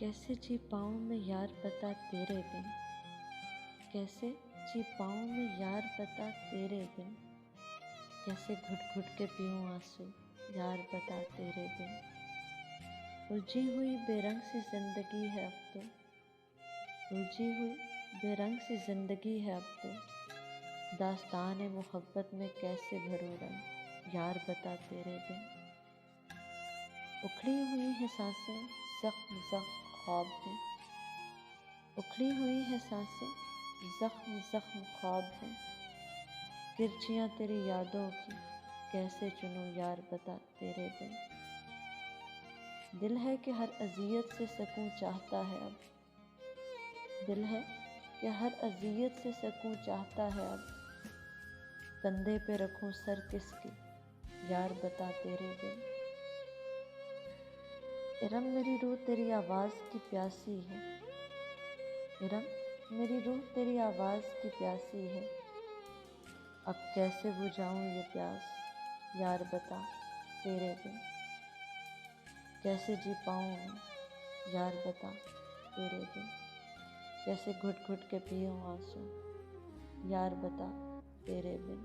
कैसे जी पाऊँ मैं यार बता तेरे बिन, कैसे जी पाऊँ मैं यार बता तेरे बिन, कैसे घुट घुट के पीऊँ आंसू यार बता तेरे बिन। उलझी हुई बेरंग सी जिंदगी है अब तो, उलझी हुई बेरंग सी जिंदगी है अब तो, दास्तान मोहब्बत में कैसे भरूं रंग यार बता तेरे बिन। उखड़ी हुई है सांसें जख्म जख्म ख्वाब में, उखड़ी हुई है सांसें जख्म जख्म ख्वाब में, किरचियाँ तेरी यादों की कैसे चुनूं यार बता तेरे बिन। दिल है कि हर अज़ियत से सकूं चाहता है अब, दिल है कि हर अज़ियत से सकूं चाहता है अब, कंधे पे रखूं सर किसके यार बता तेरे बिन। इरम मेरी रूह तेरी आवाज़ की प्यासी है, इरम मेरी रूह तेरी आवाज़ की प्यासी है, अब कैसे बुझाऊं ये प्यास यार बता तेरे बिन। कैसे जी पाऊँ मैं यार बता तेरे बिन, कैसे घुट घुट के पीऊँ आंसू यार बता तेरे बिन।